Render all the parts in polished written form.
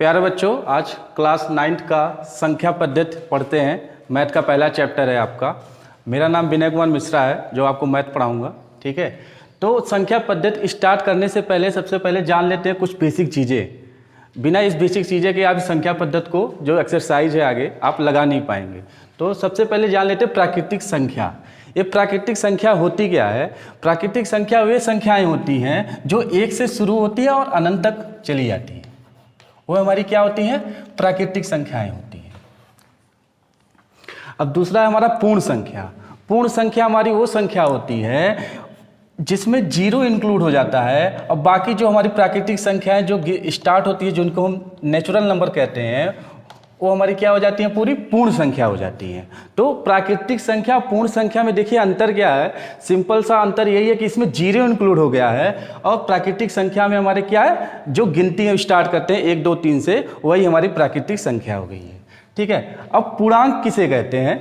प्यारे बच्चों, आज क्लास 9th का संख्या पद्धति पढ़ते हैं। मैथ का पहला चैप्टर है आपका। मेरा नाम विनय कुमार मिश्रा है जो आपको मैथ पढ़ाऊंगा। ठीक है, तो संख्या पद्धति स्टार्ट करने से पहले सबसे पहले जान लेते हैं कुछ बेसिक चीज़ें। बिना इस बेसिक चीज़ें के आप संख्या पद्धति को जो एक्सरसाइज है आगे आप लगा नहीं पाएंगे। तो सबसे पहले जान लेते हैं प्राकृतिक संख्या। ये प्राकृतिक संख्या होती क्या है? प्राकृतिक संख्या वे संख्याएं होती हैं जो एक से शुरू होती है और अनंत तक चली जाती है। वो हमारी क्या होती हैं? प्राकृतिक संख्याएं होती हैं। अब दूसरा है हमारा पूर्ण संख्या। पूर्ण संख्या हमारी वो संख्या होती है जिसमें जीरो इंक्लूड हो जाता है और बाकी जो हमारी प्राकृतिक संख्याएं जो स्टार्ट होती है, जिनको हम नेचुरल नंबर कहते हैं, वो हमारी क्या हो जाती हैं? पूरी पूर्ण संख्या हो जाती हैं। तो प्राकृतिक संख्या पूर्ण संख्या में देखिए अंतर क्या है? सिंपल सा अंतर यही है कि इसमें जीरो इंक्लूड हो गया है और प्राकृतिक संख्या में हमारे क्या है, जो गिनती हम स्टार्ट करते हैं 1 2 3 से, वही हमारी प्राकृतिक संख्या हो गई है। ठीक है, अब पूर्णांक किसे कहते हैं?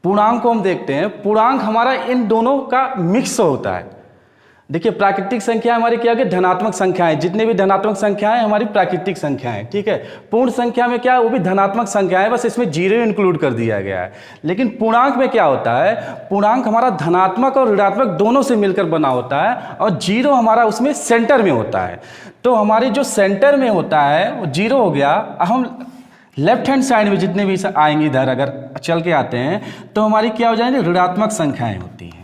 पूर्णांक को हम देखते हैं। पूर्णांक हमारा इन दोनों का मिक्स होता है। देखिए, प्राकृतिक संख्या हमारी क्या है? धनात्मक संख्याएं। जितने भी धनात्मक संख्याएं हमारी प्राकृतिक संख्याएं। ठीक है, पूर्ण संख्या में क्या है? वो भी धनात्मक संख्याएं, बस इसमें जीरो इंक्लूड कर दिया गया है। लेकिन पूर्णांक में क्या होता है? पूर्णांक हमारा धनात्मक और ऋणात्मक दोनों से मिलकर बना होता है और जीरो हमारा उसमें सेंटर में होता है। तो हमारे जो सेंटर में होता है वो जीरो हो गया। हम लेफ्ट हैंड साइड में जितने भी आएंगे, इधर अगर चल के आते हैं तो हमारी क्या हो जाएंगे? ऋणात्मक संख्याएं होती हैं।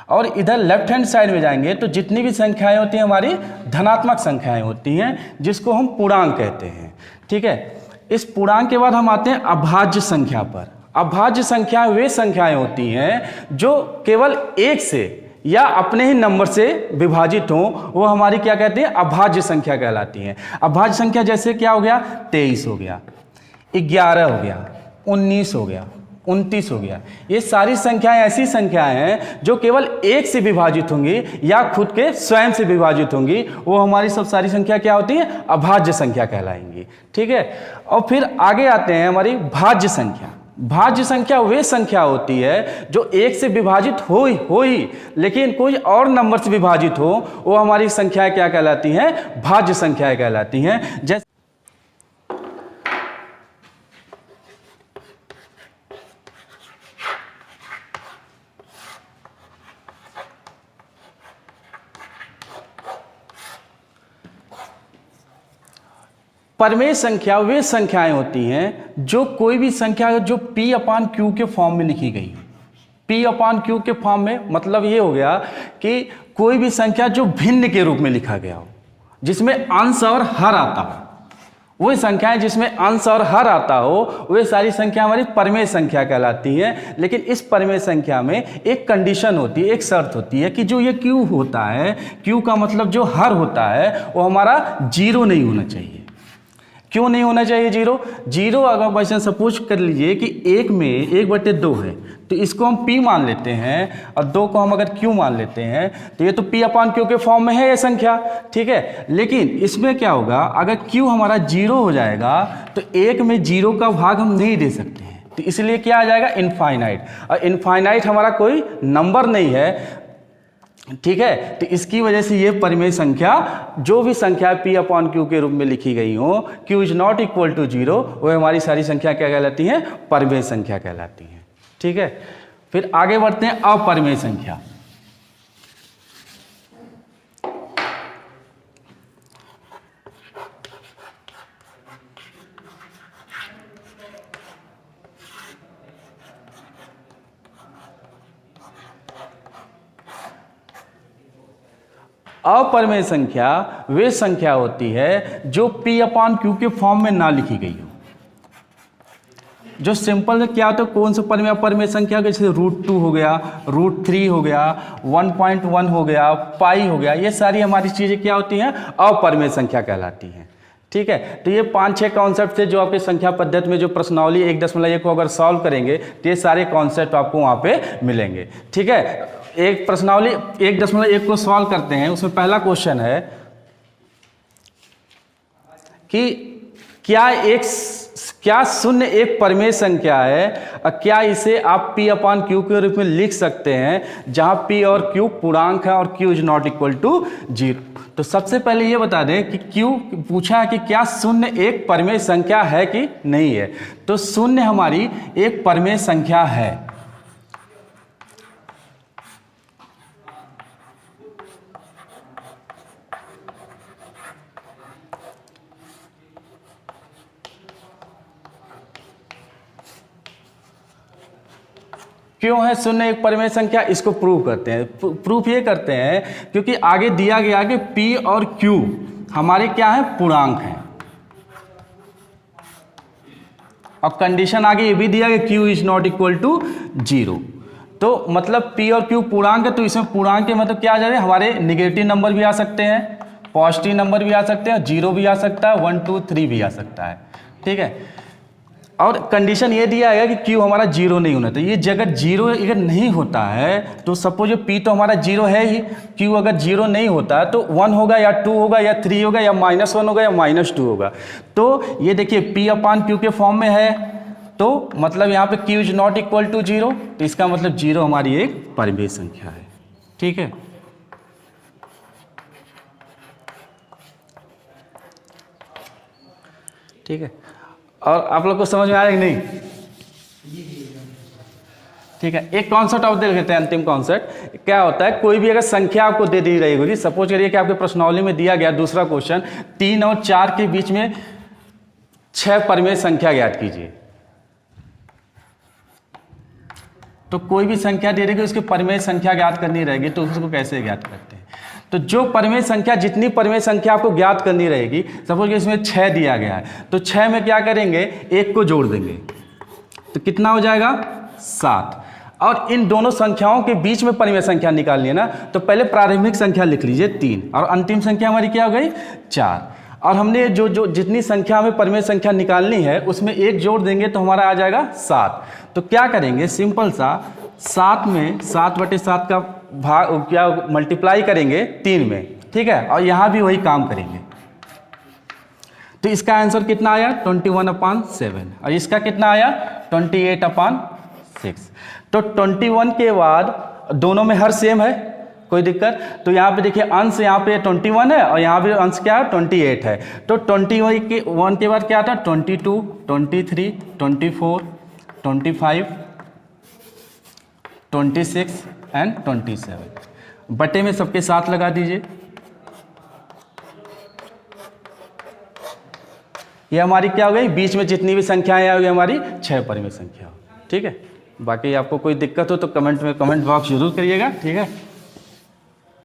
और इधर लेफ्ट हैंड साइड में जाएंगे तो जितनी भी संख्याएं होती हैं हमारी धनात्मक संख्याएं होती हैं, जिसको हम पूर्णांक कहते हैं। ठीक है, इस पूर्णांक के बाद हम आते हैं अभाज्य संख्या पर। अभाज्य संख्या वे संख्याएं होती हैं जो केवल एक से या अपने ही नंबर से विभाजित हो, वो हमारी क्या कहते हैं? अभाज्य संख्या कहलाती हैं। अभाज्य संख्या जैसे क्या हो गया? 23 हो गया, 11 हो गया, 19 हो गया, 29 हो गया। ये सारी संख्याएं ऐसी संख्याएं हैं जो केवल एक से विभाजित होंगी या खुद के स्वयं से विभाजित होंगी। वो हमारी सब सारी संख्या क्या होती है? अभाज्य संख्या कहलाएंगी। ठीक है, और फिर आगे आते हैं हमारी भाज्य संख्या। भाज्य संख्या वे संख्या होती है जो एक से विभाजित हो ही लेकिन कोई और नंबर से विभाजित हो, वो हमारी संख्याएं क्या कहलाती हैं? भाज्य संख्याएं कहलाती हैं। जैसे परमेय संख्या वे संख्याएं होती हैं जो कोई भी संख्या जो P/Q के फॉर्म में लिखी गई। P/Q के फॉर्म में मतलब ये हो गया कि कोई भी संख्या जो भिन्न के रूप में लिखा गया हो, जिसमें अंश और हर आता हो। वही संख्याएं जिसमें अंश और हर आता हो, वे सारी संख्या हमारी परमेय संख्या कहलाती है। लेकिन इस परमेय संख्या में एक कंडीशन होती है, एक शर्त होती है कि जो ये Q होता है, Q का मतलब जो हर होता है, वो हमारा जीरो नहीं होना चाहिए। क्यों नहीं होना चाहिए जीरो? जीरो अगर क्वेश्चन सपोज कर लीजिए कि 1 में 1/2 है तो इसको हम P मान लेते हैं और 2 को हम अगर Q मान लेते हैं तो ये तो P/Q के फॉर्म में है ये संख्या। ठीक है, लेकिन इसमें क्या होगा? अगर Q हमारा जीरो हो जाएगा तो 1 में जीरो का भाग हम नहीं दे सकते हैं, तो इसलिए क्या आ जाएगा? इनफाइनाइट। और इनफाइनाइट हमारा कोई नंबर नहीं है। ठीक है, तो इसकी वजह से ये परमेय संख्या, जो भी संख्या P/Q के रूप में लिखी गई हो, Q is not equal to zero, वो हमारी सारी संख्या क्या कहलाती हैं? परमेय संख्या कहलाती हैं। ठीक है, फिर आगे बढ़ते हैं अपरमेय संख्या। अपरमेय संख्या वे संख्या होती है जो P/Q के फॉर्म में ना लिखी गई हो। जो सिंपल क्या होता है? कौन सा परमेय अपरमेय संख्या? जैसे √2 हो गया, √3 हो गया, 1.1 हो गया, पाई हो गया, ये सारी हमारी चीजें क्या होती हैं? अपरमेय संख्या कहलाती हैं। ठीक है, तो ये 5-6 कॉन्सेप्ट थे जो आपके संख्या पद्धति में जो प्रश्नावली 1.1 को अगर सॉल्व करेंगे तो ये सारे कॉन्सेप्ट आपको वहां पे मिलेंगे। ठीक है, एक प्रश्नावली 1.1 को सॉल्व करते हैं। उसमें पहला क्वेश्चन है कि क्या शून्य एक परमेय संख्या है और क्या इसे आप P/Q के रूप में लिख सकते हैं जहां P और Q पूर्णांक है और Q is not equal to zero. तो सबसे पहले ये बता दें कि क्यों पूछा है कि क्या शून्य एक परिमेय संख्या है कि नहीं है। तो शून्य हमारी एक परिमेय संख्या है। क्यों है शून्य एक परिमेय संख्या, इसको प्रूव करते हैं। प्रूफ ये करते हैं क्योंकि आगे दिया गया कि P और Q हमारे क्या है, पूर्णांक हैं, और कंडीशन आगे ये भी दिया कि Q is not equal to 0। तो मतलब P और Q पूर्णांक है, तो इसमें पूर्णांक के मतलब क्या आ जाए, हमारे निगेटिव नंबर भी आ सकते हैं, पॉजिटिव नंबर भी आ सकते हैं, 0 भी आ सकता है, 1 2 3 भी आ सकता है। ठीक है, और कंडीशन ये दिया है कि Q हमारा 0 नहीं होना चाहिए। ये अगर 0 अगर नहीं होता है तो सपोज P तो हमारा 0 है ही, Q अगर 0 नहीं होता है तो 1 होगा या 2 होगा या 3 होगा या -1 होगा या -2 होगा। तो ये देखिए P अपान Q के फॉर्म में है, तो मतलब यहाँ पे Q is not equal to 0, तो इसका मतलब 0 हमारी एक परिमेय संख्या है। ठीक है, ठीक है, और आप लोग को समझ में आया कि नहीं? ठीक है, एक कॉन्सेप्ट आप देख लेते हैं, अंतिम कॉन्सेप्ट क्या होता है। कोई भी अगर संख्या आपको दे दी रही होगी, सपोज करिए कि आपके प्रश्नावली में दिया गया दूसरा क्वेश्चन, 3 और 4 के बीच में 6 परिमेय संख्या ज्ञात कीजिए। तो कोई भी संख्या दे देगी, उसकी परिमेय संख्या ज्ञात करनी रहेगी, तो उसको कैसे ज्ञात करते हैं? तो जो परिमेय संख्या, जितनी परिमेय संख्या आपको ज्ञात करनी रहेगी, सपोज कि इसमें 6 दिया गया है, तो 6 में क्या करेंगे, 1 को जोड़ देंगे, तो कितना हो जाएगा, 7। और इन दोनों संख्याओं के बीच में परिमेय संख्या निकालनी है ना, तो पहले प्रारंभिक संख्या लिख लीजिए 3, और अंतिम संख्या हमारी क्या हो गई, 4। और हमने जो जितनी संख्या हमें परिमेय संख्या निकालनी है उसमें 1 जोड़ देंगे तो हमारा आ जाएगा 7। तो क्या करेंगे, सिंपल सा 7 में 7/7 का भाग क्या मल्टीप्लाई करेंगे 3 में, ठीक है, और यहाँ भी वही काम करेंगे। तो इसका आंसर कितना आया, 21/7, और इसका कितना आया, 28/6। तो 21 के बाद दोनों में हर सेम है, कोई दिक्कत? तो यहाँ पे देखिए अंश यहाँ पे 21 है और यहाँ पे अंश क्या है, 28 है। तो 21 के बाद क्या आता है, 22, 23, 24, 25, 26 एंड 27। बटे में सबके साथ लगा दीजिए। ये हमारी क्या हो गई, बीच में जितनी भी संख्याएं आ गई हमारी 6 परिमेय संख्या। ठीक है, बाकी आपको कोई दिक्कत हो तो कमेंट बॉक्स जरूर करिएगा। ठीक है।